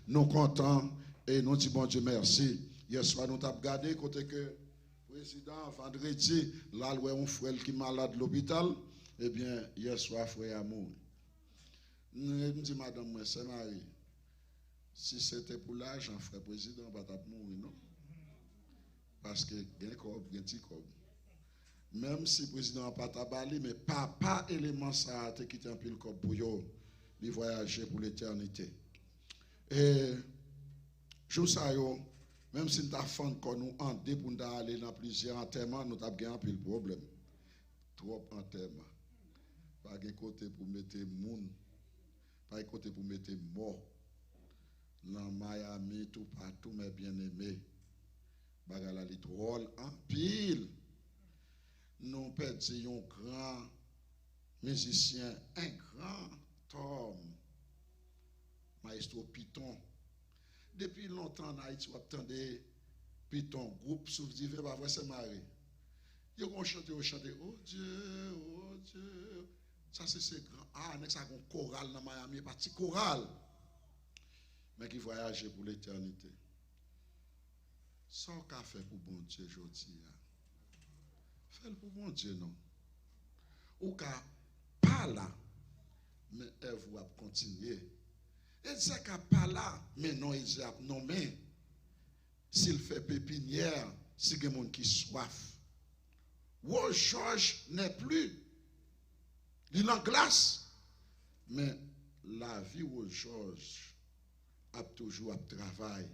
nous contents et nous disons bon Dieu merci. Hier soir, nous avons regardé côté que le président, vendredi, là, où un frère qui est malade à l'hôpital, eh bien, hier soir, frère a mouru. Je dis, madame, moi, c'est Marie. Si c'était pour l'argent, frère président, on va pas mourir, non? Parce que il y a un corps, il y a un petit corps. Même si le président n'a pas tabalé, mais pas élément ça a quitté un peu le corps pour lui voyager pour l'éternité. Et je sais, même si nous avons fait nous en deux pour aller dans plusieurs enterrements, nous avons gagné un peu le problème. Trop enterrements. Pas de côté pour mettre moun, pas de côté pour mettre mort. Dans Miami, tout partout, mes bien-aimés. Bagala li drôle en pile. Nous perdons un grand musicien, un grand homme, maestro Python. Depuis longtemps en Haïti, on attendait Python, groupe sous divers, pas vrai, c'est marré. Ils ont chanté, oh Dieu, oh Dieu. Ça c'est grand. Ah, ça a un choral dans Miami, parti choral. Mais qui voyage pour l'éternité. Ça qu'a fait pour bon Dieu aujourd'hui. Fais pour bon Dieu, non. Ou qu'a pas là, mais elle va continuer. Et ça qu'a pas là, mais non, il a nommé. S'il fait pépinière, si il y a des gens qui soif. Ou Georges n'est plus. Il en glace. Mais la vie où Georges a toujours à travail.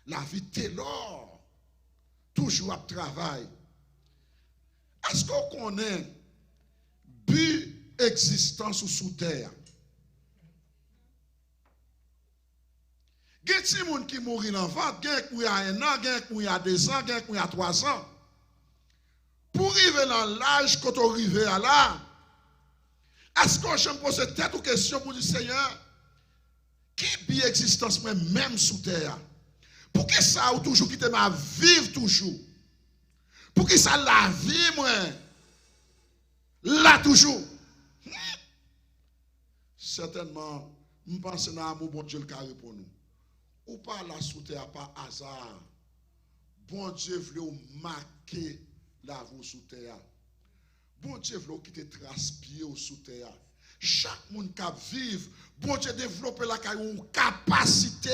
La vie Taylor toujours à travail. Est-ce qu'on connaît but existence sous terre? Il y a des gens qui mourent dans le ventre, il y a un an, il y a 2 ans, il y a 3 ans. Pour arriver dans l'âge quand on arrive à là, est-ce que je me pose tête ou question pour dire Seigneur, qui but existence même sous terre? Pour que ça ou toujours quitter ma vivre toujours? Pour que ça la vie moi là toujours? Certainement, je pense que l'amour bon Dieu le carré pour nous. Ou pas la sous terre par hasard. Bon Dieu voulait marquer la vie sous terre. Bon Dieu voulait quitter trace-pied sous terre. Chaque monde qui vit, bon Dieu développe une capacité,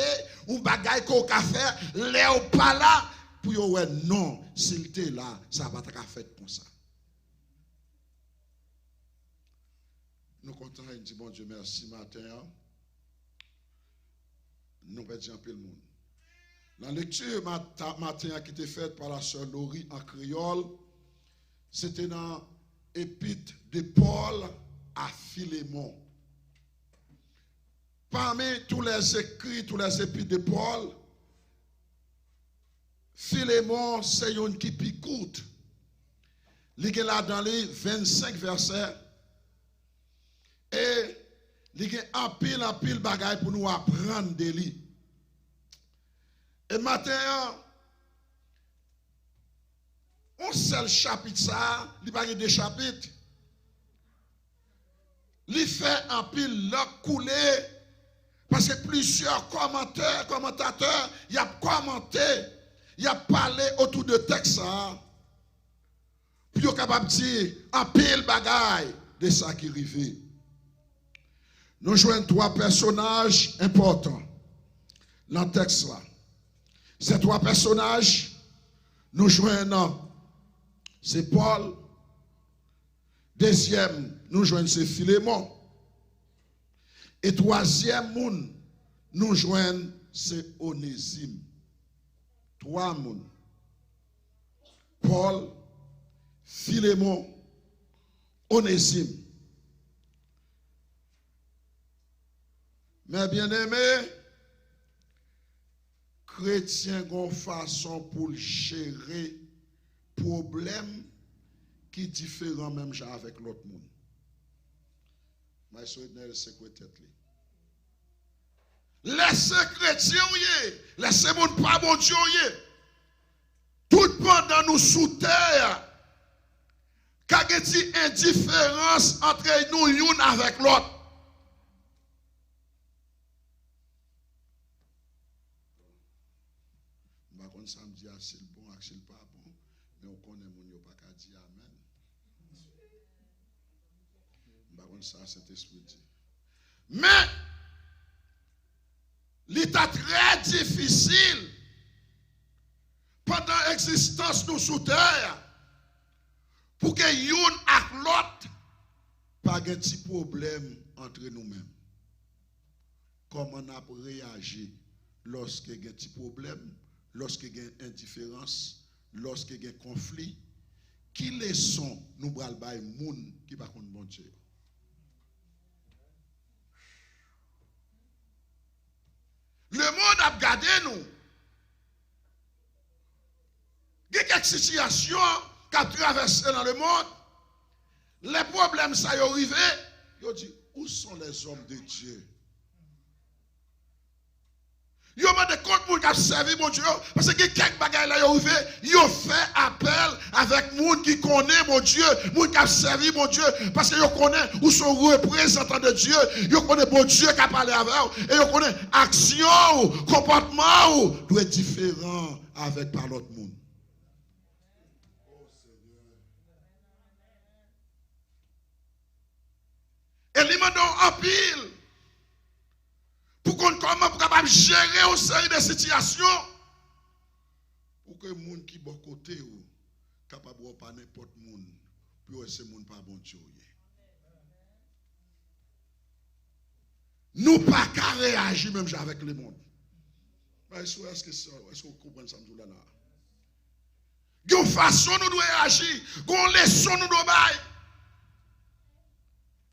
un bagage qu'on peut faire, là ou pas là, pour dire non, s'il était là, ça va pas faire comme ça. Nous comptons et disons bon Dieu merci matin. Nous perdons un peu le monde. La lecture matin qui était faite par la sœur Laurie en créole, c'était dans l'épître de Paul à Philémon. Parmi tous les écrits, tous les épîtres de Paul, Philémon, c'est une qui picoute. Il est là dans les 25 versets. Et il y a un pile bagaille pour nous apprendre de lui. Et maintenant, un seul chapitre, ça, il n'y a pas de chapitres. Il fait un pile couler parce que plusieurs commentateurs, ils ont commenté, ils ont parlé autour de texte. Puis ils sont capables de dire un pile bagaille de ça qui arrive. Nous jouons 3 personnages importants dans le texte là. Ces 3 personnages, nous jouons c'est Paul. Deuxième, nous jouons c'est Philémon. Et troisième monde, nous jouons c'est Onésime. 3 monde. Paul, Philémon, Onésime. Mais bien aimé, chrétien ont façon pour gérer problème qui est différent même avec l'autre monde. Mais c'est quoi tête li? Laissez chrétien laissez monde pas bon Dieu tout pendant nous sous terre. Qu'a dit indifférence entre nous une avec l'autre. contre samedi, c'est le bon, c'est le pas bon. Mais on connaît mon yo pas qu'à dire amen. Par contre, ça, c'est esprit dit. Mais, l'état très difficile pendant l'existence nous sous terre pour que yon ak l'autre pas de petit problème entre nous-mêmes. Comment on a réagi lorsque il y a un petit problème, lorsque il y a une indifférence, lorsque il y a un conflit? Qui leçon nous bral bay moun qui pas contre bon Dieu? Le monde a gardé nous. Il y a quelques situations qui ont traversé dans le monde. Les problèmes, ça y est arrivé. Ils dit, où sont les hommes de Dieu? Ils ont demandé contre moun qui a servi mon Dieu. Parce que quelques bagages là, ils ont fait appel avec moun qui connaît mon Dieu. Moun qui a servi mon Dieu. Parce que ils connaissent où sont représentants de Dieu. Ils connaissent mon Dieu qui a parlé avec eux. Et ils connaissent action, comportement doit être différent avec par l'autre monde. Et ils m'ont en pile. Pour qu'on comment pour capable gérer une série de situations. Pour que les gens qui sont côté ou capable de pas n'importe monde. Pour que ces gens pas bon Dieu. Nous pas qu'à réagir même avec le monde. Est-ce que vous comprenez ça là? Il y a une façon nous devons réagir. Il y a une leçon nous devons faire.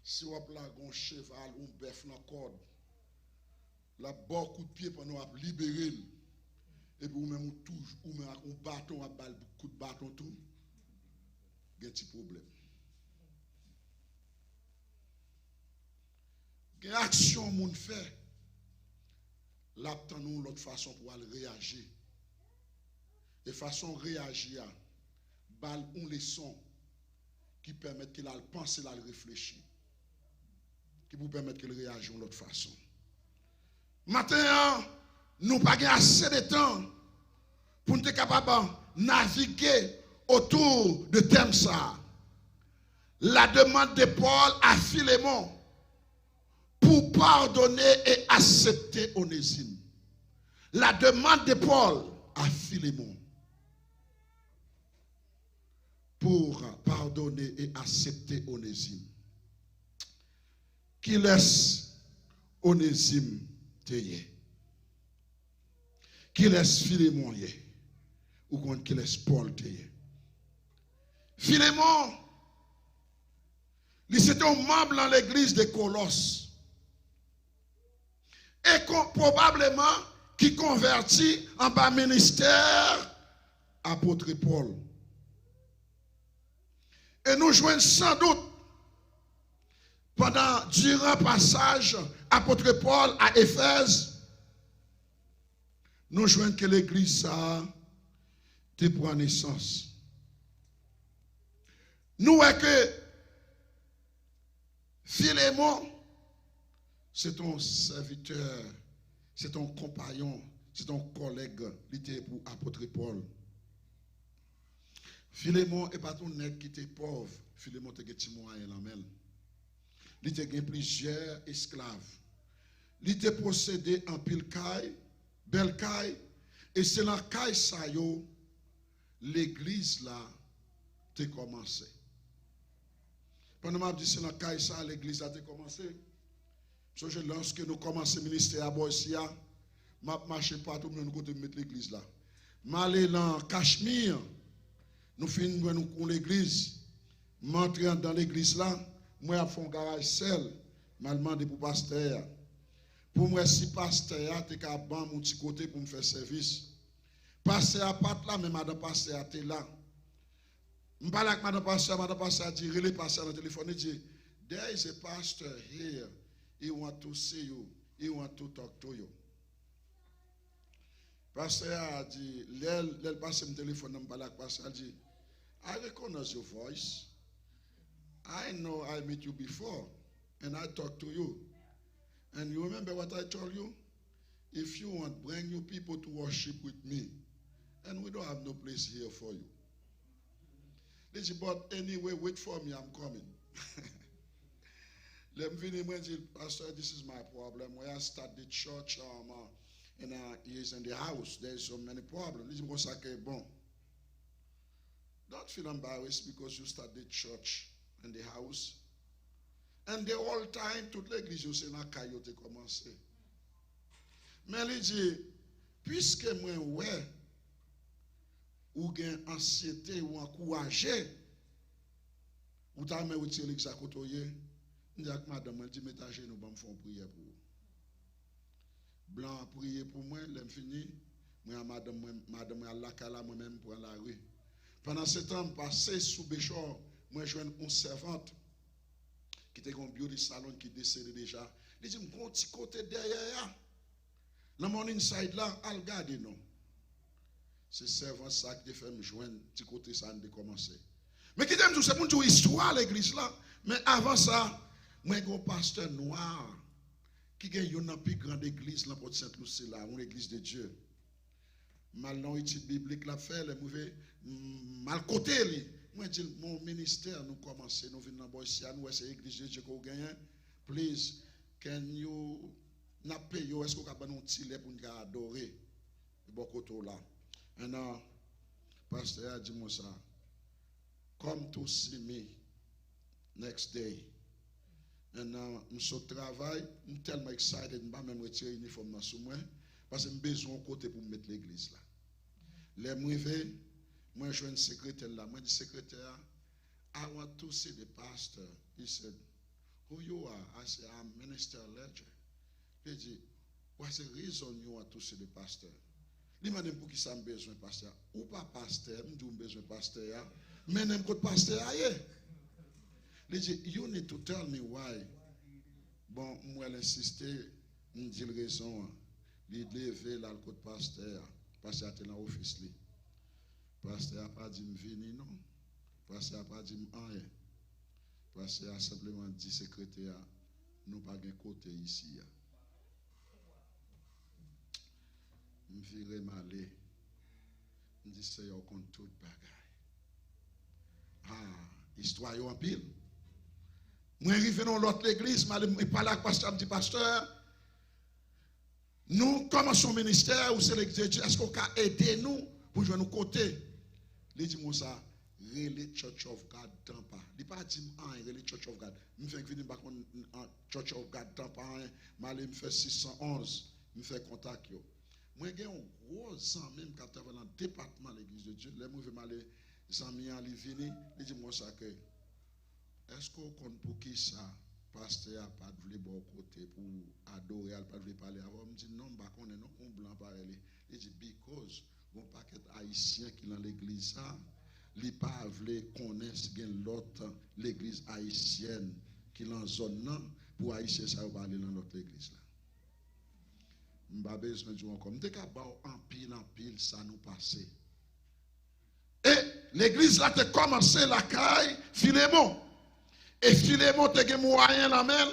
Si vous avez un cheval ou un bœuf dans la corde, la bon coup de pied pour nous libérer. Et puis vous même un bâton, un coup de bâton tout. Il y a un petit problème. Il y a une action que nous faisons. Là, nous l'autre façon pour aller réagir. Et façon réagir, bal une leçon qui permet qu'il ait pensé, qu'il ait réfléchi. Qui vous permettre qu'il réagisse de l'autre façon. Maintenant, nous n'avons pas assez de temps pour nous être capables de naviguer autour de thème ça. La demande de Paul à Philémon pour pardonner et accepter Onésime. La demande de Paul à Philémon pour pardonner et accepter Onésime. Qui laisse Onésime teye. Qui laisse Philémon ye. Ou qui laisse Paul teye. Philémon, c'était un membre dans l'église de Colosse. Et probablement qui convertit en bas ministère apôtre Paul. Et nous joignons sans doute durant le passage apôtre Paul à Éphèse, nous joignons que l'église a prend naissance. Nous voyons que Philémon, c'est ton serviteur, c'est ton compagnon, c'est ton collègue, il était pour apôtre Paul. Philémon n'est pas ton nègre qui était pauvre. Philémon était un petit moyen la mêle. Il était plusieurs esclaves. Il était possédé en pile caille, belle caille, et c'est dans la caille ça yo, l'église là, a commencé. Pendant que je dis c'est dans la caille ça, l'église a commencé. Parce que lorsque nous commençons le ministère à Boïsia, je ne marche pas tout le monde de mettre l'église là. Je suis dans Cachemire, nous finissons nous l'église. Je suis dans l'église là, moi je fais un garage seul, je demande pour le pasteur. Pour moi, si le pasteur est capable de mon petit côté pour me faire service. Pasteur n'est pas là, mais madame pasteur est là. Je parle avec madame pasteur dit, relais pasteur dans le téléphone, il dit, there is a pastor here. He want to see you. He want to talk to you. Pasteur a dit, l'elle passe mon téléphone, je parle avec pasteur, il dit, I recognize your voice. I know I met you before, and I talked to you. And you remember what I told you? If you want, bring your people to worship with me. And we don't have no place here for you. He said, but anyway, wait for me, I'm coming. Let me finish. Pastor, this is my problem. When I start the church, and he's in the house, there's so many problems. He said, bon. Don't feel embarrassed because you start the church in the house. And the whole time, toute l'église, you say, na kayo te commencé. Mais il dit, puisque moi, ouais, ou gen anxiété ou encouragé, ou ta me retire l'exacotoye, il dit à madame, elle dit, mettez à genoux, nous faire prier pour vous. Blanc a prié pour moi, l'aime fini, moi, madame, à la cala, moi-même, pour la rue. Pendant ce temps, passé sous Béchor, moi, je une servante qui était un beauty salon qui décédé déjà. Il dit, mon petit côté derrière, dans mon inside là, al garde non. C'est servant ça qui fait me joindre, petit côté ça de commencer. Mais qui t'aime tout, c'est pour une histoire l'église là. Mais avant ça, moi, j'ai un pasteur noir qui a une plus grande église là pour Sainte-Lucie là, une église de Dieu. Mal dans l'étude biblique la fait, les mauvais, mal côté lui. Moi, je dis, mon ministère, nous commençons, nous venons dans ici, nous c'est l'église de Dieu qu'on gagne. Please, can you not pay you? Est-ce qu'on a un petit lait pour nous adorer? Beaucoup là. Et now, pasteur a dit moi ça. Come to see me next day. And now, je suis au travail, je suis tellement excited, je ne vais pas même retirer l'uniforme dans ce mois, parce que j'ai besoin de côté pour mettre l'église là. Les mouvés, moi je suis un secrétaire là, moi je dis secrétaire, I want to see the pastor. He said, who you are? I said, I'm Minister Ledger. He dit, what's the reason you want to see the pastor? Il m'a dit pour qui ça me besoin pasteur? Ou pas pasteur, je dis besoin pasteur, mais n'aime pas pasteur ailleurs. Il dit, you need to tell me why. Bon, moi l'insister, je dis raison. Il levé là le côté pasteur, pasteur était dans l'office li. Pasteur a pas dit me venir non. Pasteur a pas dit me rien. Pasteur a simplement dit secrétaire, nous pas de côté ici. Je virais m'aller. Je dis c'est au compte tout bagaille. Ah, histoire en pile. Moi arrivé dans l'autre église, je parle avec pasteur, je dis pasteur, nous commençons le ministère ou c'est l'église de Dieu, est-ce qu'on peut aider nous pour jouer nos côtés? Il dit moi ça, Relay Church of God Tampa. Il pas dit Relay Church of God. Je fais venir par contre Church of God Tampa, je me fait 611, je me fait contact yo. Moi j'ai un gros ami qui travaille dans le département de l'église de Dieu. Là moi je vais aller amis en venir, il dit moi ça que est-ce qu'on compte pour qui ça pasteur a pas voulu bon côté pour adorer, a pas voulu parler avant, me dit non, bah on est non on blanc pareil. Il dit because bon paquet haïtien qui dans l'église ça, li pas voulu connaître l'autre l'église haïtienne qui dans zone là pour haïtien ça va aller dans l'autre église là. M'pa besoin de encore, m'te ka ba en pile ça nous passer. Et l'église là te commencé la caille Philémon. Et Philémon te gen moyen la main.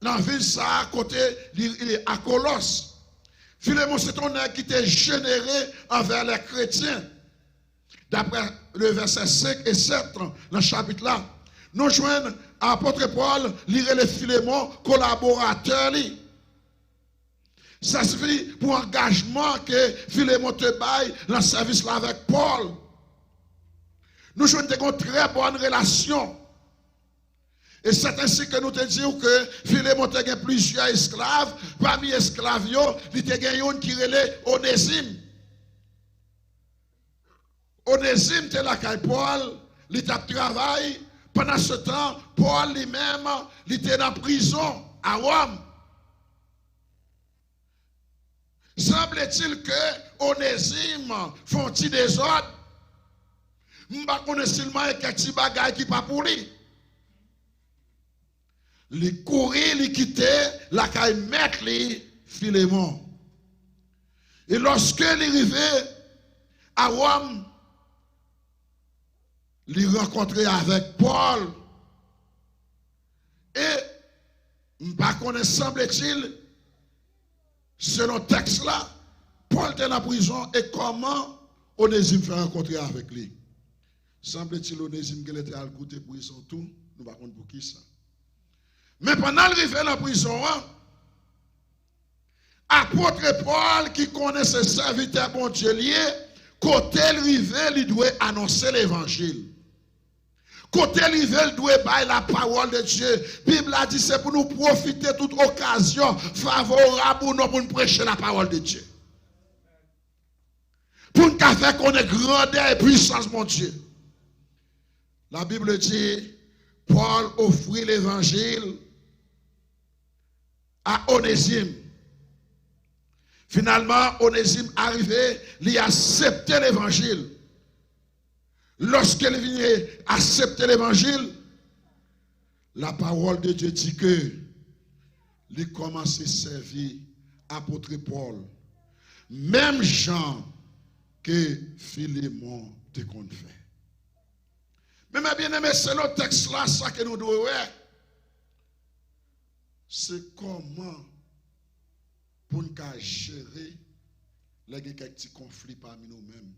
Dans ville ça à côté il est à Colosse. Philémon c'est un nègre qui était généré envers les chrétiens. D'après le verset 5 et 7 dans le chapitre là, nous joignons apôtre Paul, lire le Philémon collaborateur li. Ça suffit pour engagement que Philémon te baille dans le service là avec Paul. Nous jouons une très bonne relation. Et c'est ainsi que nous te disons que Philémon a plusieurs esclaves. Parmi les esclaves, il y a un qui relève Onésime. Onésime était là avec Paul, il a travaillé. Pendant ce temps, Paul lui-même, il était dans la prison à Rome. Semble-t-il que Onésime font-ils des ordres? Je ne sais pas seulement quelques petits bagages qui ne sont pas pour lui. Il courait, il quittait la caille mettre Philémon. Et lorsque il arrivait à Rome, il rencontrait avec Paul. Et, je ne sais pas, semble-t-il, selon le texte là, Paul était en prison et comment Onésime fait rencontrer avec lui. Semble-t-il Onésime qu'il était à le goûter prison tout, nous ne savons pas pour qui ça. Mais pendant qu'il fait la prison, apôtre Paul qui connaît ses serviteurs bon Dieu lié, côté rivé, il doit annoncer l'évangile. Côté rivé, il doit bailler la parole de Dieu. La Bible a dit c'est pour nous profiter de toute occasion favorable pour nous prêcher la parole de Dieu. Pour nous faire connaître grandeur et puissance, mon Dieu. La Bible dit, Paul offrit l'évangile à Onésime. Finalement, Onésime arrivé, il a accepté l'évangile. Lorsqu'il vient accepter l'évangile, la parole de Dieu dit que il commence à servir apôtre Paul. Même Jean que Philémon te qu'on fait. Mais mes bien-aimés, c'est le texte là, ça que nous devons voir. C'est comment pour nous gérer les quelques petits conflits parmi nous-mêmes,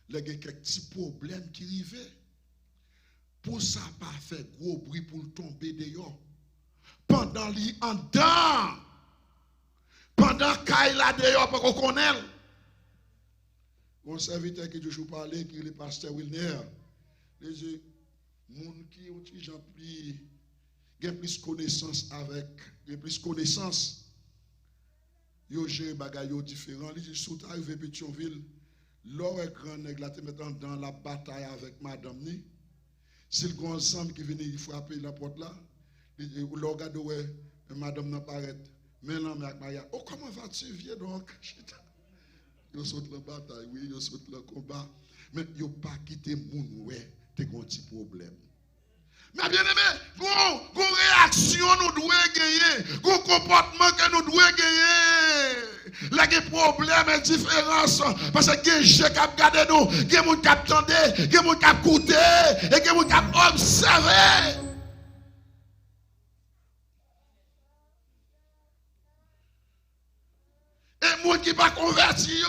les quelques petits problèmes qui arrivent. Pour ça, pas faire gros bruit pour tomber dehors. Pendant lui en dedans, pendant qu'il a dehors, pour qu'on connaisse. Mon serviteur qui toujours parlé, qui est le pasteur Wilner, il dit, moun qui ont plus connaissance avec, plus connaissance, yo gère bagay yo différent. Il dit, sous arrivé Pétionville, l'or est grand nèg la te mettant dans la bataille avec madame ni. Si le grand ensemble qui venait frapper la porte là, l'or regarde ouais, madame n'a pas arrête. Mais non, mais avec oh comment vas-tu viens donc? Yo saute la bataille, oui, yo saute le combat, mais yo pas quitté moun ouais, t'es un petit problème. Mais bien aimé, gon réaction nous doit gagner, gon comportement que nous doit gagner. Là des problèmes et différences parce que gen gens qui regarder nous, gen moun qui attendent, gen moun qui écouter et gen moun qui observer. Et moun qui pas converti yo.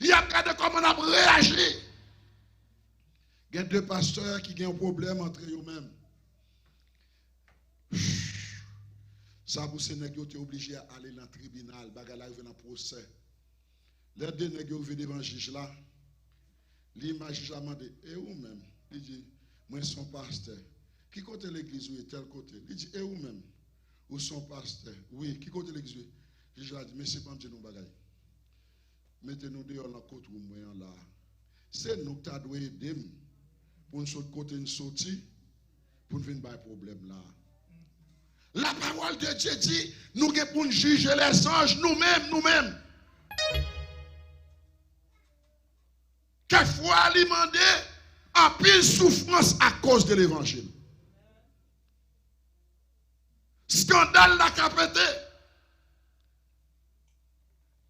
Il a regardé comment on a réagi. Il y a deux pasteurs qui ont un problème entre eux-mêmes. Ça, vous savez, vous êtes obligé à aller dans le tribunal, bagala dans le procès. Les deux nègres qui devant le juge là, l'image a demandé, et où-même? Il dit, moi, je suis pasteur. Qui côté l'église ou est tel côté? Il dit, et où-même? Où sont pasteur? Oui, qui côté l'église? Le juge a dit, mais c'est pas nous bagay. Mettez-nous dehors dans le côté où moi là. C'est nous qui avons aider pour nous côté nous sortir pour nous venir par problème là. La parole de Dieu dit nous pour nous juger les anges nous-mêmes. Quelquefois alimenter en pile souffrance à cause de l'évangile. Scandale la capété.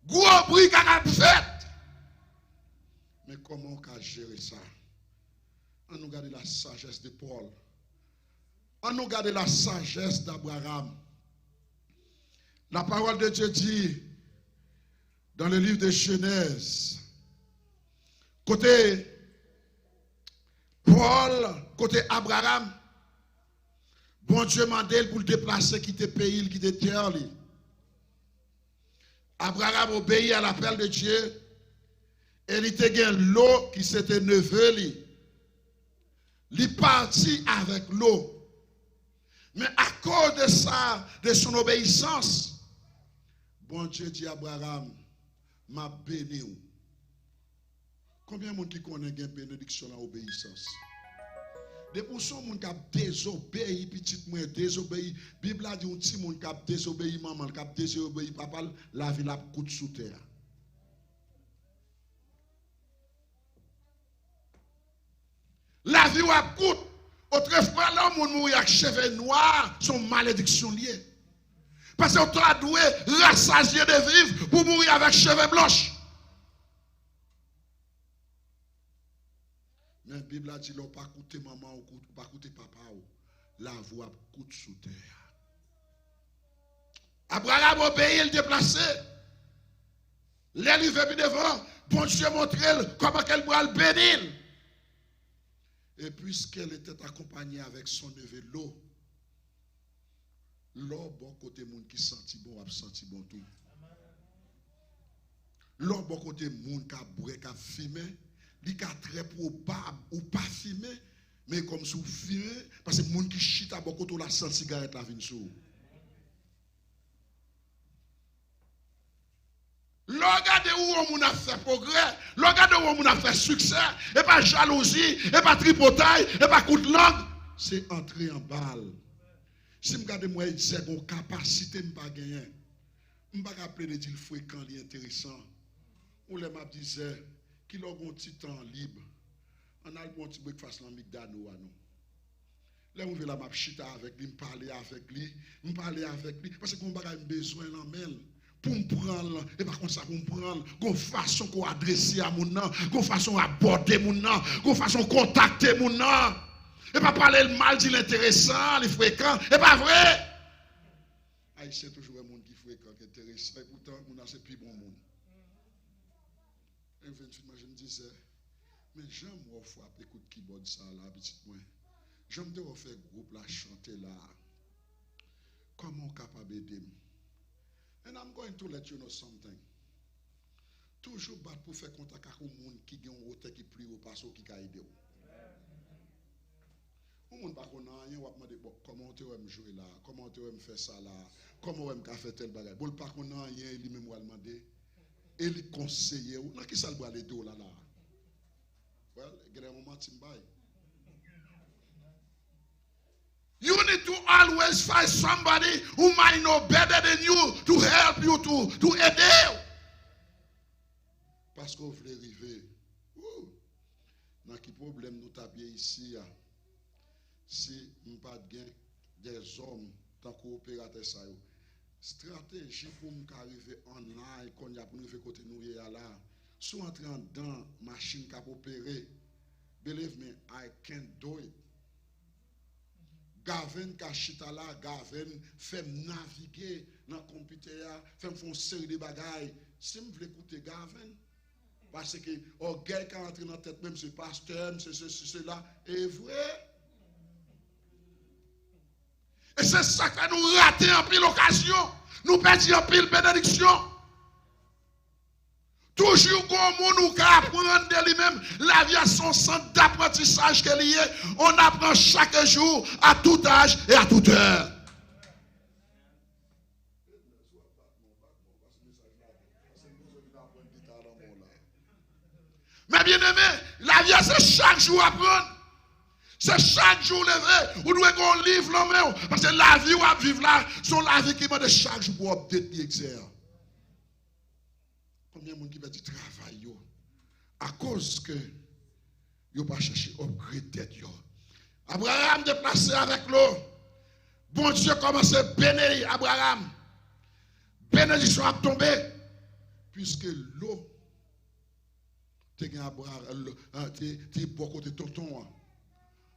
Gros bruit qu'a fait. Mais comment on peut gérer ça? On nous garde la sagesse de Paul. On nous garde la sagesse d'Abraham. La parole de Dieu dit dans le livre de Genèse, côté Paul, côté Abraham, bon Dieu m'a dit pour le déplacer, quitter le pays, quitter la terre. Abraham obéit à l'appel de Dieu et il était l'eau qui s'était neveu. Il partit avec l'eau. Mais à cause de ça, de son obéissance, bon Dieu dit à Abraham, m'a béni. Combien de monde qui connaît une bénédiction dans l'obéissance? Des personnes qui ont désobéi, petit moins désobéi. La Bible a dit un petit monde qui a désobéi maman, qui a désobéi papa, la vie la coûte sous terre. La vie a coûte. Autrefois, là, on mourir avec cheveux noirs, son malédiction liée. Parce qu'on doit doué rassasier de vivre pour mourir avec cheveux blancs. Mais la Bible a dit, l'on pas coûter maman ou pas coûter papa, la voix coûte sous terre. Abraham obéit, il déplacé. L'arrivée puis devant, bon Dieu montre comment qu'elle pourra le bénir. Et puisqu'elle était accompagnée avec son neveu l'eau, l'eau bon côté monde qui senti bon, a senti bon tout. L'eau bon côté monde qui a bourré, qui a fumé, il est très probable ou pas fumé, mais comme sous fumé, parce que monde qui chita à beaucoup la senti cigarette la vin sous. Regardez où on a fait progrès, regardez où on a fait succès, et pas jalousie, et pas tripotaille, et pas coup de langue. C'est entrer en balle. Si je regarde moi, c'est une capacité de ne pas gagner. Je ne peux pas appeler des fréquents, intéressants. Ou les m'a disait, qu'il a un petit temps libre. On a un petit breakfast dans Migdano. Là, on veut la map chita avec lui, me parler avec lui, parce qu'on a besoin d'en mêler. Pour me prendre, et par contre ça pour me prendre, qu'on façon qu'on adresse à mon nom, qu'on façon aborder mon nom, qu'on façon contacter mon nom. Et pas parler le mal, dit l'intéressant, les fréquents, et pas vrai. Haïtien toujours un monde qui est fréquent, qui est intéressant, et pourtant, on a ce plus bon monde. Et je me disais, mais j'aime moi frapper coup de keyboard ça là, petit point. J'aime te refaire groupe là, chanter là. Comment on est capable d'aider? And I'm going to let you know something. Toujours battre pour faire contact avec un monde qui a un hôtel qui plus haut parce qui a aidé. On ne pas qu'on a rien, on va demander comment tu vas me jouer là, comment tu vas me faire ça là, comment tu vas me faire tel bagage. Bon, pas qu'on a rien, il lui-même va demander. Et il conseiller, ou qui ça va aller là là. Well, il y a un moment qui you need to always find somebody who might know better than you to help you, to aider you. Parce qu'on veut arriver. Dans quel problème nous tapions ici, si nous n'avons pas des hommes tant coopérateurs, stratégie pour nous arriver online, qu'on y a pour nous faire côté nous là, soit entrer dans machine qui a opéré. Believe me, I can't do it. Gavin Kachita là, Gavin fait naviguer dans le computer, fait faire une série de bagailles. Si vous voulez écouter Gavin, parce que oh gars qui entre dans la tête même c'est pasteur, c'est ceci, là, est vrai. Et c'est ça que nous ratons en pile occasion, nous perdons en pile bénédiction. Toujours comme on nous apprend de lui-même, la vie a son centre d'apprentissage qu'elle y est. On apprend chaque jour, à tout âge et à toute heure. Mais bien aimé, la vie c'est chaque jour apprendre. C'est chaque jour lever. Vous devez qu'on livre l'homme. Parce que la vie où on vivre là, sont la vie qui m'a de chaque jour pour update l'exercice. Combien de monde qui va du travail à cause que yo pas chercher upgrade tête yo. Abraham déplacé avec l'eau. Bon Dieu commence à bénir Abraham. Bénédiction a tombé puisque l'eau te gagne Abraham te pour côté tonton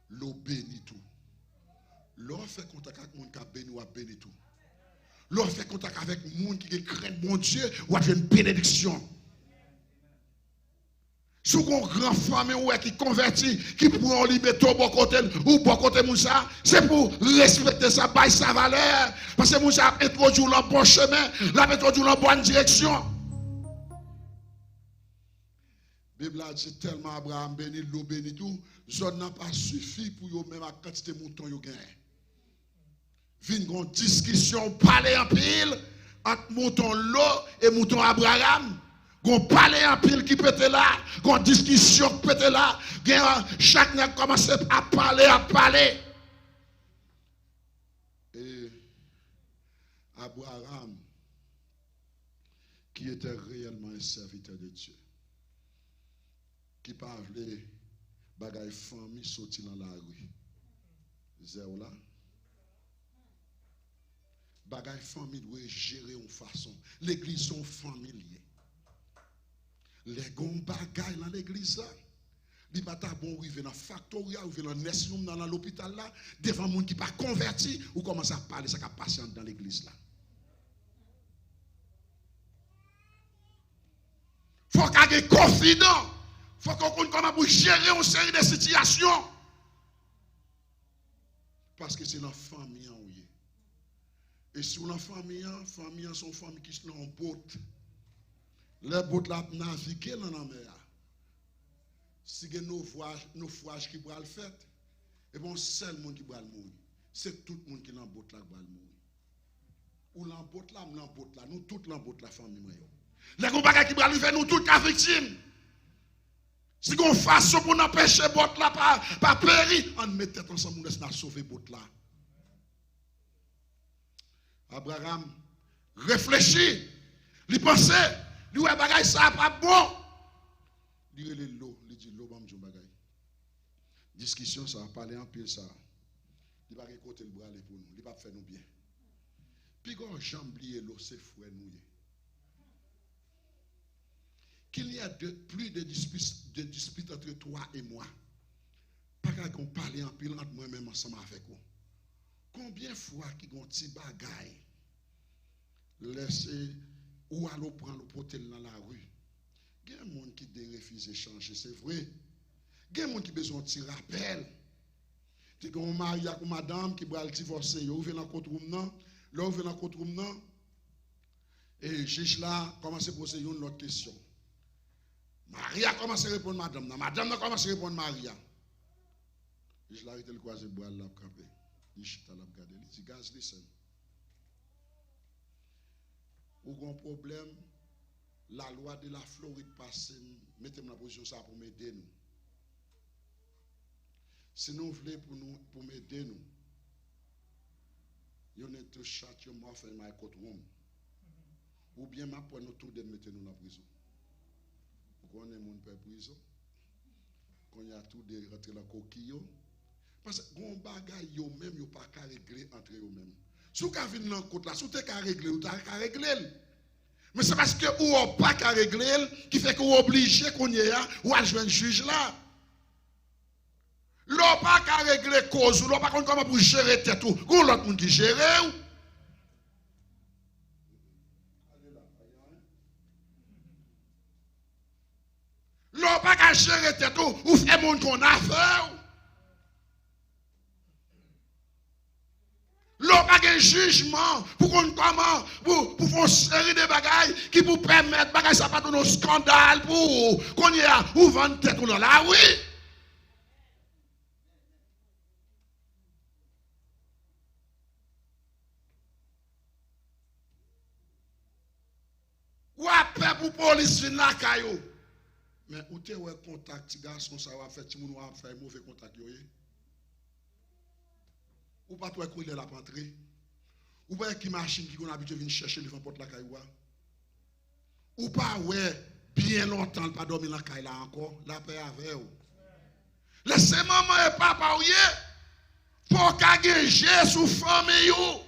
l'eau bénit tout. L'eau fait contact avec monde qui a béni ou a béni tout. L'on fait contact avec le monde qui craint mon Dieu ou avec une bénédiction. Si vous avez une grande famille qui convertit, qui prend liberté au bon côté ou bon côté Moussa, c'est pour respecter sa baille, sa valeur. Parce que Moussa a introduit le bon chemin, l'a introduit la bonne direction. La Bible a dit tellement Abraham béni, l'eau béni tout, zone n'a pas suffi pour eux même à quantité de moutons qu'ils gagnent. Vin une discussion, parler en pile entre mouton l'eau et mouton Abraham. Gon parler en pile qui peut être là, gon discussion qui peut être là, chaque nèg commence à parler. Et Abraham, qui était réellement un serviteur de Dieu, qui parlait bagaille famille sorti dans la rue. Zéro là. Bagaille famille doit gérer en façon. L'église sont familiers. Les gon bagaille dans l'église là. Li pas ta bon rive dans factoria ou dans nation dans l'hôpital là devant monde qui pas converti ou commence à parler ça qui passe dans l'église là. faut qu'on ait confident. Il faut qu'on connaisse comment gérer une série de situations. Parce que c'est la famille. Et si on a famille sont famille qui sont en botte. Les bottes là naviguent dans la mer. Si il y a nos naufrages qui vont le faire, et bon, seul monde qui va mourir. C'est tout le monde qui est dans la botte là qui va mourir. Ou dans la botte là, nous toutes dans la botte la famille. Les gens qui vont arriver, nous toutes les victimes. Si on façon pour empêcher la botte là pas périr, on met tête ensemble pour sauver la botte là. Abraham réfléchit, il pensait, lui ouais bagay ça pas bon. Il dit l'eau, il dit l'eau bam bagay. Discussion ça va parler en pile ça. Il va côté le bras pour nous, il va faire nous bien. Puis quand j'oublie l'eau c'est frère nous. Qu'il y a plus de disputes entre toi et moi. Pas qu'on parle en pile entre moi-même ensemble avec vous. Combien de fois qui ont petit bagaille laisser ou aller prendre le potel dans la rue. Il y a des gens qui refusent de changer, c'est vrai. Il y a des gens qui ont besoin de petit rappel. Tu as un mari avec une madame qui va divorcer. Vous venez dans le courtroom, là, vous venez dans le courtroom, et le juge là commence à poser une autre question. Maria commence à répondre madame. Madame a commencé à répondre Maria. Le juge là arrête le croiser bois là camper. Il chita là regarder, il dit gaz listen. Ou un problème, la loi de la Floride passe, mettez-moi dans la position ça pour m'aider nous. Si nous voulons pour m'aider nous, you need to shut your mouth in my courtroom. Ou bien ma pour nous tout de mettre nous dans la prison. Vous connaissez mon père prison. Quand il y a tout de rentrer dans la coquille. Parce que les bagages, yo même yo pas qu'à régler entre eux même. Si vous avez une côte là, si vous avez qu'à régler, vous avez qu'à régler. Mais c'est parce que vous n'avez pas qu'à régler qui fait que vous obligez qu'on y ait ou à jouer un juge là. Vous n'avez pas qu'à régler cause, vous n'avez pas comment pour gérer tête tout. Vous avez l'autre monde qui gère. Vous n'avez pas qu'à gérer tête tout, vous faites monde qu'on a fait. L'on pas un jugement pour qu'on comment pour faire une série de bagailles qui vous permettent bagailles ça pas de nos scandales pour qu'on y a ou vendre tête dans la rue. Ou après pour police vient la caillou. Mais où t'es ouais contact garçon ça va faire ti moun va faire mauvais contact yo. Ou pas toi courir la rentrée. Ou pas qui machine qui qu'on habitué venir chercher devant porte la caille. Ou pas ouais bien longtemps pas dormir la caille là encore, la paix avec ou. Laissez maman et papa ouye pour qu'aguer sous famille ou.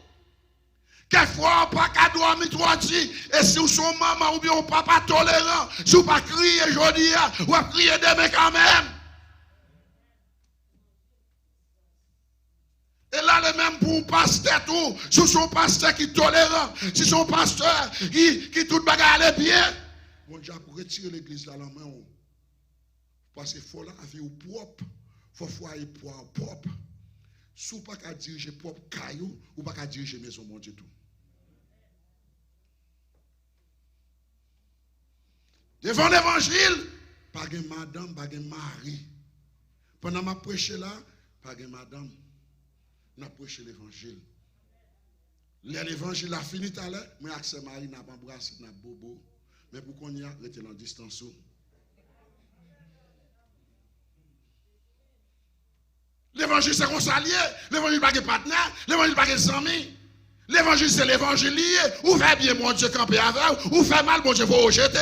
Quelquefois pas qu'à dormir trois dit et si ou son maman ou bien papa tolérant, si ou pas crier jodi ou pas crier demain quand même. Et là, le même pour un pasteur, tout, si son pasteur qui est tolérant, si son pasteur qui tout bagarre allait bien, bon Dieu pour retirer l'église là la main. Parce qu'il faut la vie au propre, il faut foyer propre. Si vous pas qu'à diriger propre caillou, ou pas qu'à diriger maison, mon Dieu tout. Devant l'évangile, pas de madame, pas de mari. Pendant ma prêche là, pas de madame. N'a prêché l'évangile. L'évangile a fini tout à l'heure, moi accès Marie n'a pas embrassé, n'a bobo. Mais pour qu'on y a, rester en distance. L'évangile c'est qu'on s'allie, l'évangile pas de partenaire, l'évangile pas de amis. L'évangile c'est l'évangile lié. Ou fait bien mon Dieu camper avec, ou fait mal mon Dieu faut rejeter.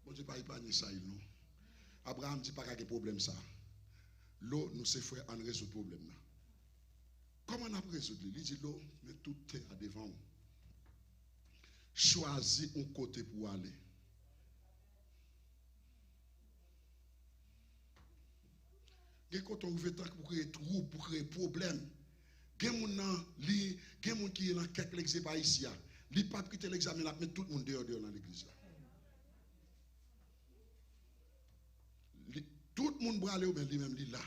Mon Dieu pas épargner ça non. Abraham dit pas qu'il y a de problème ça. L'eau nous c'est frère en résoudre le problème là. Comment on a résolu? Il dit l'eau, mais tout est à devant. Choisis un côté pour aller. Quand on veut pour créer trou, pour créer problème, il y a des gens qui sont dans quelques examens ici. Ils ne peuvent pas quitter l'examen, mais tout le monde dehors dans l'église. Tout le monde va aller au même lui-même là.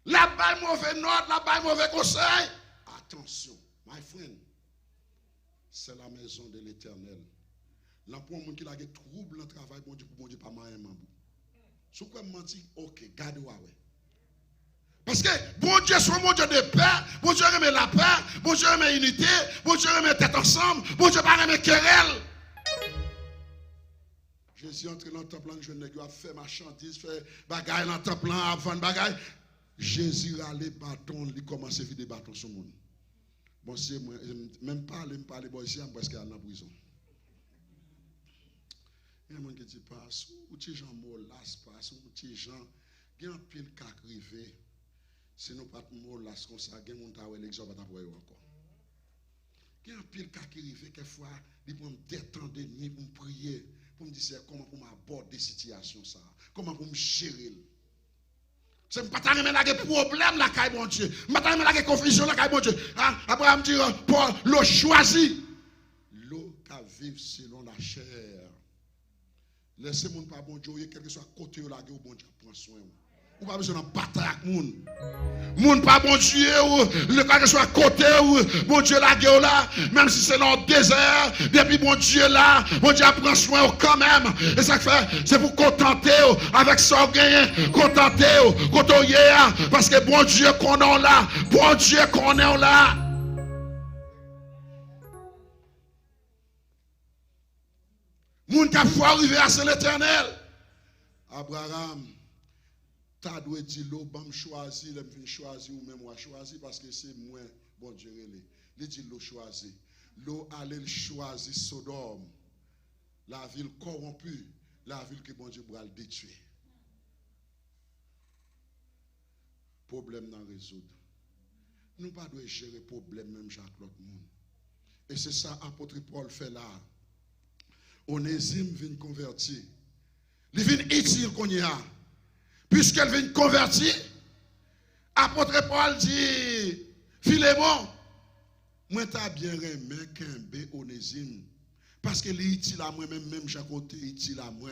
La balle mauvais note, la balle mauvais conseil. Attention, my friend. C'est la maison de l'Éternel. Là pour un monde qui a des troubles dans le travail, bon Dieu pas moyen mambo. Si vous menti, ok, gardez ouais. Parce que bon Dieu soit mon Dieu de paix, bon Dieu remet la paix, bon Dieu remet l'unité, bon Dieu remet tête ensemble, bon Dieu pas remet querelle. Jésus entre dans le temple, je ne a fait marchandise, fait bagaille dans le temple avant bagaille. Jésus a les bâtons, il commence à vider des bâtons sur le monde. Bon, c'est moi, même parler, bon, ici, je presque à la prison. Il y a des gens qui disent, passe, ou des gens mollasses, passe, ou des gens, il y a un pile qui arrive. Si nous ne sommes pas mollasses comme ça, il y a des gens qui ont l'exemple d'après encore. Il y a un pile qui arrive, quelquefois, il prend des temps de nuit pour me prier, pour me dire comment pour m'aborder des situations, comment pour me gérer. C'est pas ta remettre des problèmes là caille bon Dieu. Pas ta remettre des confusions là caille bon Dieu. Abraham dit Paul l'eau choisi. L'eau qui vivre selon la chair. Laissez mon pas bon Dieu quel que soit côté là que bon Dieu prend soin. Ou pas besoin de bataille avec moun. Moun pas bon Dieu ou le cas que soit côté ou bon Dieu la gueule là même si c'est dans le désert depuis bon Dieu là bon Dieu prend soin quand même et ça fait c'est pour contenter avec ça gagner contenter côté parce que bon Dieu qu'on est là bon Dieu qu'on est là. Moun qui faut arriver à l'Éternel. Abraham ta doit dire l'eau bam choisi l'aime fin choisi ou même moi choisi parce que c'est moi bon Dieu il dit l'eau choisi l'eau allait choisir Sodome la ville corrompue la ville que bon Dieu va le détruire problème dans résoudre nous pas doit gérer problème même Jacques l'autre monde et c'est ça apôtre Paul fait là Onésime vient convertir il vient utile qu'on y a puisqu'elle vient convertir, apôtre Paul dit, Philémon, moi t'as bien aimé qu'un Onésime, parce que est utile à moi, même Jacques côté utile à moi,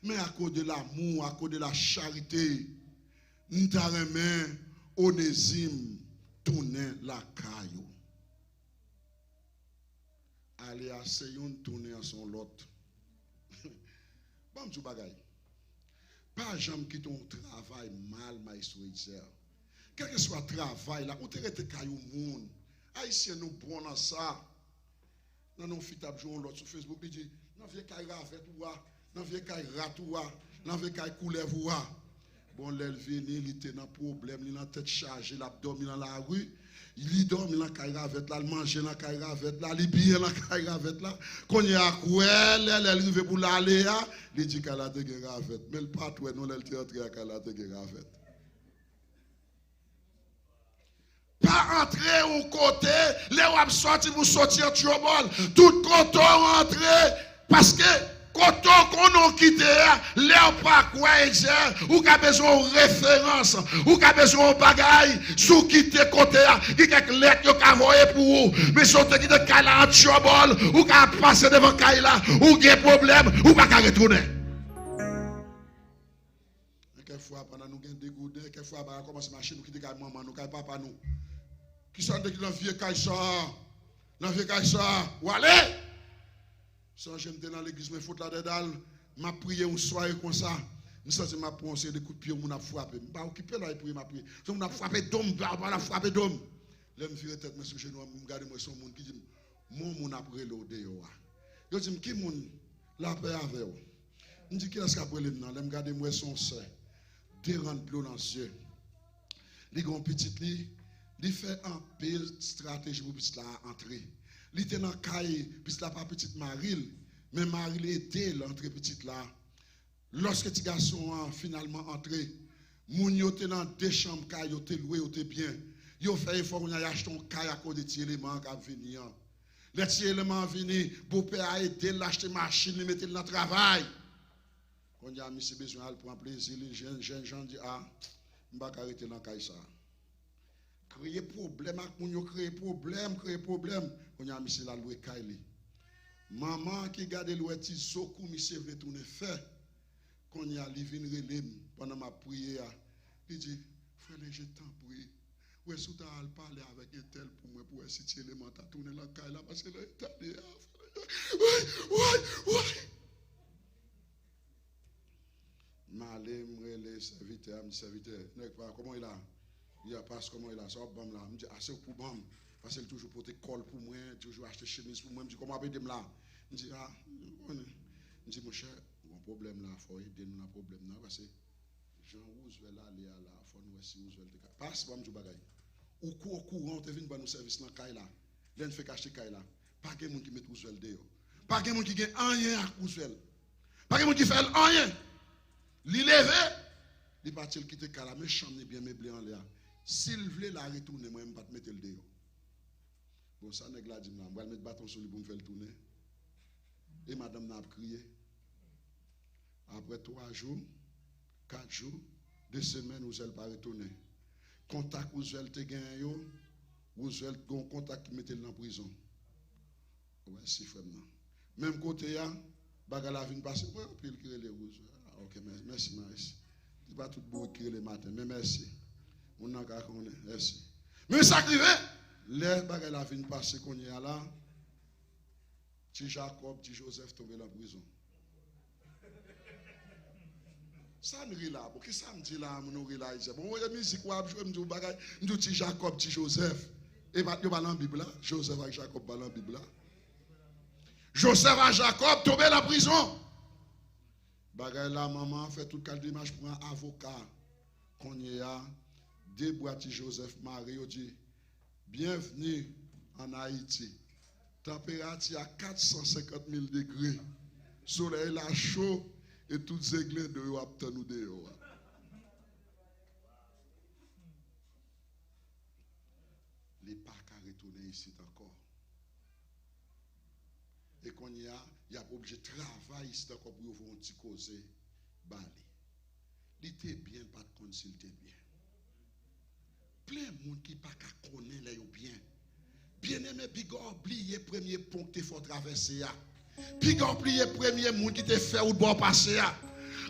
mais à cause de l'amour, à cause de la charité, nous t'as aimé Onésime tourner la caillou. Allez, essayons de tourner à son lot. Bon, tu bagaille. Pas jamais quitter ton travail mal, maestro Israël. Quel que soit le travail, là, où tu es caillou monde. Haïtien nous bon dans ça. Dans nos filles jouent l'autre sur Facebook, il dit, non, viens caille avec toi, non, viens caille ratoua, non, viens caille coulev ou. Bon, l'élevée, il était dans problème, il a la tête chargée, l'abdomen dans la rue. Il dort dans la caille avec là, il mange dans la caille avec là, il bille dans la caille avec là. Quand il y a quoi, elle arrive pour l'aller, il dit qu'elle a de guerre avec. Mais le patron, non, elle est entrée qu'elle a de guerre avec. Pas entrer au côté, les wap sorti pour sortir du bol. Tout côté rentrer parce que quand on a quitté, l'air pas quoi ou qu'a besoin de référence, ou qu'a besoin de bagaille, sous quitter côté, qui quelque lettre yo qu'a voyer pour vous, mais si on te quitte Kaila en trouble, ou qu'a passer devant Kaila, ou qu'il y a problème, ou pas qu'à retourner. Quelquefois, pendant nous gagnons des goudins, quelquefois, on commence à marcher, nous quitter maman, nous papa nous. Qui sont dans le vieux Kaïsa, dans le vieux Kaïsa, ou allez! Sans j'aime dans l'église, mais faut là-dedans, m'a prié un soir comme ça. Je sens m'a pensé des coups de pied, on a frappé. Je pas occupé là et puis m'a prié. On a frappé d'homme, on a frappé d'homme. Là me virer tête sur genou, me regarder moi son monde qui dit mon après le dehors. Yo dit qui monde la paix avec vous. Me dit qui est-ce qu'après le nan, là me regarder moi son sœur. Déran de l'eau dans les yeux. Li gon petite li, li fait un pile stratégie pour petite là entrer. Il était dans la caille, puisque la pas petite Maril, mais Maril était l'entrée petite là. Lorsque les garçons ont finalement entré, moun yo te dans deux chambres caille, yo te loué, yo te bien. Yo fait effort, on a acheté un caille à cause de petits éléments qui viennent. Les petits éléments viennent, beau-père a aidé l'acheter machine, le mettre dans le travail. Quand il y a mis besoin de prendre plaisir, les jeunes gens disent, ah, je ne vais pas arrêter dans la caille ça. Créer problème, créer problème. On a mis la loué Kaili. Maman qui garde le petit sokou, monsieur veut tourner fait. Quand il y a livin relève pendant ma prière, il dit, frère, j'ai tant prié. Où est-ce que tu as parlé avec un tel pour moi, pour essayer de l'élément, tu as tourné la caille là, parce que là, tu as dit, oui. Malé, les serviteurs, comment il a? Il a pas comment il a, ça va là. Je dis, assez pour bam, parce qu'il toujours porté col pour moi, toujours acheter chemise pour moi. Je dis, comment appeler là? Je dis, je dis, mon cher, mon problème là, il faut aider nous, le problème là, parce que Jean Roosevelt là, il faut nous essayer Roosevelt. Passe, bon, je bagaille. Au courant, tu viens de nous service dans Kaila. L'un fait cacher Kaila. Pas de monde qui met Roosevelt dehors. Pas de monde qui gagne rien à Roosevelt. Pas de monde qui fait rien. Li levé, li parti quitter Kaila, mais chambre bien meublé en l'air. S'il voulait la retourner, moi, je ne vais pas mettre le dehors. Bon, ça n'est pas dit, je vais mettre bâton sur lui pour me faire le tourner. Et madame n'a pas crié. Après 3 jours, 4 jours, 2 semaines, vous n'allez pas retourner. Contact vous allez te gagner, vous allez un contact qui mettez dans la prison. Ouais, si frère. Même côté, bagala vient passer, ouais, puis il crée les rouges. Ok, merci. C'est pas tout beau qui le matin, mais merci. On n'a qu'à connaître, merci. Mais ça qui veut, les bagala vient passer qu'on y a là, petit Jacob, petit Joseph tombé dans la prison. Ça me rit là, pour que ça me dit là, mon rit là, bon, il y a musique, je me dis, je me dis Jacob, petit Joseph, et il va dans la Bible là, Joseph avec Jacob dans la Bible là. Joseph et Jacob tombé dans la prison. Bagay la maman fait tout le démarche pour un avocat. Qu'on y a, déboîté Joseph Marie, dit, bienvenue en Haïti. Température à 450 000 degrés. Soleil là chaud. Et toutes ces églises de nous obtenus dehors. Les pas qu'à retourner ici encore. Et qu'on y a obligé de travailler ici encore pour vous un petit causer. Bali. Il était bien, pas de compte s'il était bien. Plein de monde qui pas qu'à connaître les bien. Bien aimé, bigo oublié premier pont que il faut traverser. Puis quand oublié premier monde qui te fait ou bon passer.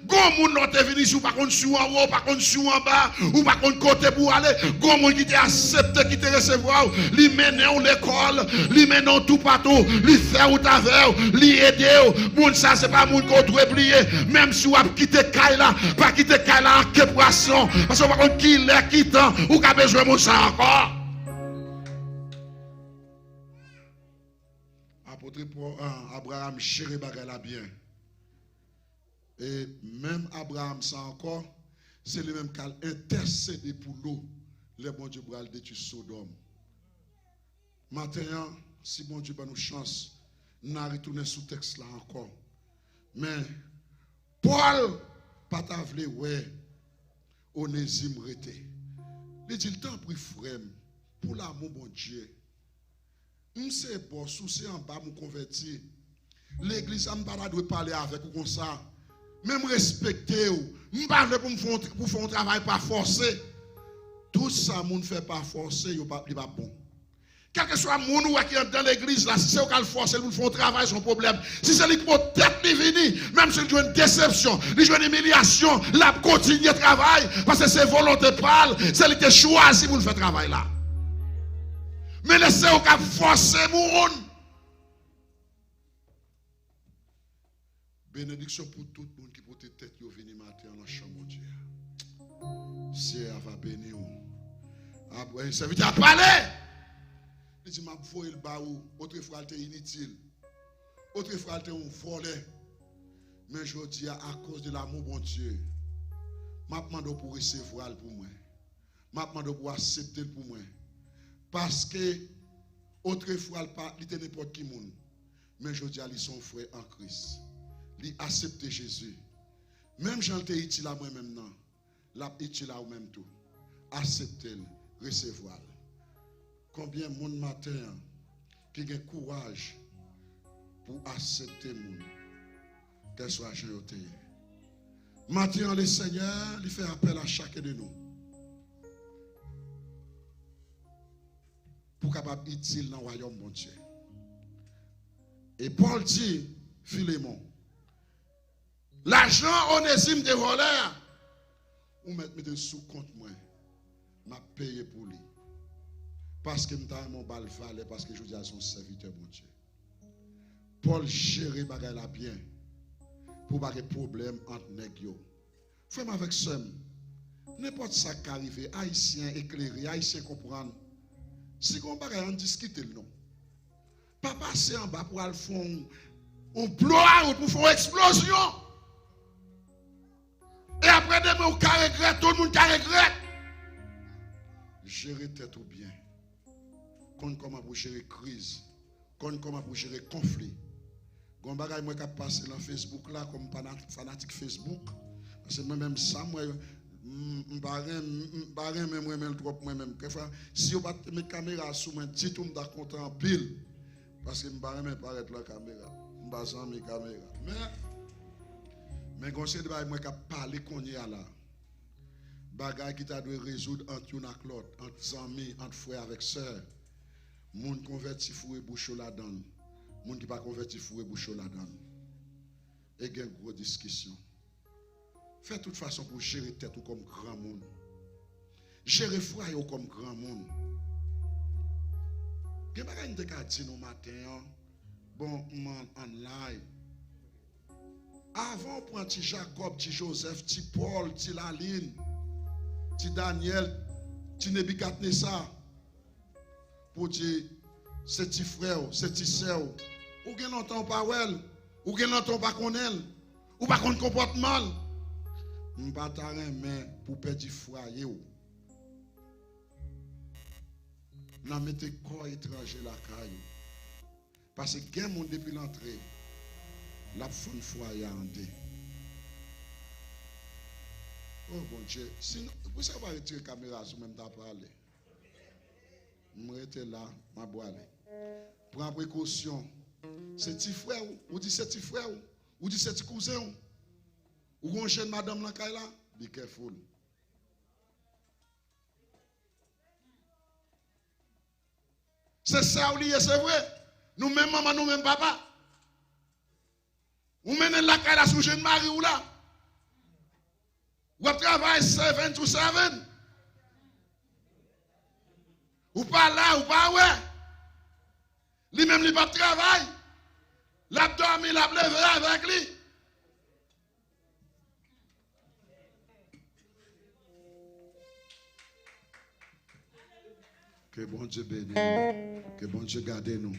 Gon moun non te venu sous par contre sous en haut, par contre sous en bas, ou par contre côté pour aller. Gon moun qui te accepte, qui te recevoir, li mène ou l'école, li mène tout partout, li fait ou t'aveur, li aider. Moun ça c'est pas moun qu'on doit oublier. Même si ou a quitté Kaila, pas quitté Kaila en que poisson, parce que par contre qui l'est quittant, ou qu'a besoin moun ça encore. Abraham chéri bagay la bien. Et même Abraham, ça encore, c'est le même qui a intercédé pour l'eau. Le bon Dieu pour aller détruire Sodome. Maintenant, si bon Dieu a nous chance, nous allons retourner sous texte là encore. Mais Paul, pas t'avler, ouais, Onésime rete. Il dit le temps pour frère, pour l'amour bon Dieu. M'sais bon, souci en bas, me converti. L'église, je ne dois pas parler avec vous comme ça. Même respecter vous. Je ne parle pas pour faire un travail pas forcé. Tout ça, je ne fait pas forcé, il n'est pas bon. Quel que soit le monde qui est dans l'église, là, si c'est au forcer pour faire un travail, c'est un problème. Si c'est lui qui peut-être venir, même si il a une déception, il a une humiliation, il a continué le travail, parce que c'est volonté pâle, c'est lui qui a choisi pour faire le travail là. Mais laissez-vous forcer mon monde. Bénédiction pour tout le monde qui porte tête et venir matin dans la chambre de Dieu. C'est va bénir. Après, ça veut dire parler. Il dit, m'a voyé le baou. Autrefois, il était inutile. Autrefois, il était un volet. Mais je dis, à cause de l'amour, bon Dieu, m'a demandé pour recevoir pour moi. M'a demandé pour accepter pour moi. Parce que, autrefois, il était n'importe qui monde. Mais je dis, ils sont frères en Christ. Ils acceptent Jésus. Même Jean te utile à moi-même, non. L'a utile à vous-même tout. Acceptez-le, recevoir. Combien de monde matin qui a courage pour accepter le monde, qu'elle soit jeté. Maintenant, le Seigneur, il fait appel à chacun de nous. Pour capable utile dans le royaume de Dieu. Et Paul dit, Philémon, l'argent Onésime de volé, ou mettre sous compte moi, m'a payé pour lui. Parce que m'ta mon bal valait, parce que je dis à son serviteur, mon Dieu. Paul gérait bagay la bien, pour pas de problème entre nèg yo. Frère avec somme, n'importe ça qui arrive, haïtien éclairé, haïtien comprendre. Si on bagay on discute le non. Pas passer en bas pour aller faire un blowout pour faire une explosion. Et après demain on regrette, tout le monde regrette. Gérer tête ou bien. Comment pour gérer crise, comment pour gérer conflit. Gon bagay moi qui passer dans Facebook là comme fanatique Facebook parce que moi même ça moi m'barren même trop moi même quelquefois si on pas mes caméras sous moi petit tout m'da content en pile parce que m'barren même paraître la caméra m'basan mes caméras mais conseil de bagay moi qui parler qu'on y a là bagay qui t'a doit résoudre entre une ak l'autre entre amis entre frères avec sœurs moun converti foué bouchou la donne moun qui pas converti foué bouchou la donne et gen gros discussion fait toute façon pour gérer tête ou comme grand monde gérer foi ou comme grand monde gen bagay n'te ka di nou matin bon en live avant prend ti Jacob ti Joseph ti Paul ti Laline ti Daniel ti Nebukadnezar pour dire c'est ti frère c'est ti sœur ou gen longtemps pas wel ou gen longtemps pas connaît ou pas connaît comportement m'pa ta mais pour perdre foyer ou n'a mette corps étranger la caille parce que gen monde depuis l'entrée la fond foyer en dé. Oh bon Dieu, sinon vous savez pas retirer caméra sur même t'a parler. M'rete là, m'a boire. Prends précaution. C'est petit frère ou dit c'est petit frère ou dit c'est petit cousin ou on jeune madame là là, be careful. C'est ça ou lié, c'est vrai. Nous même maman, nous même papa. Ou menez la caille là sous jeune mari ou là. Ou travaille 7 to 7. Ou pas là, ou pas ouais. Lui-même, il pas de travail. L'a dormi, l'a levé avec lui. Que bon Dieu bénisse nous. Que bon Dieu garde nous.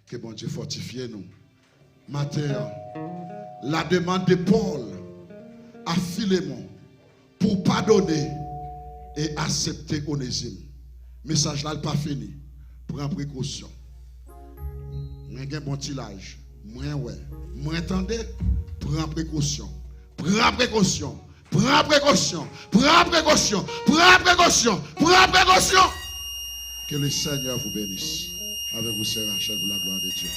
Que bon Dieu fortifie nous. Matin, la demande de Paul à Philémon pour pardonner et accepter Onésime. Message là, il n'est pas fini. Prends précaution. Moi, j'ai un bon tilage. Moi, ouais. Moi, attendez. Prends précaution. Prends précaution. Prends précaution. Prends précaution. Prends précaution. Prends précaution. Que le Seigneur vous bénisse. Avec vous, Sœur Rachel, pour la gloire de Dieu.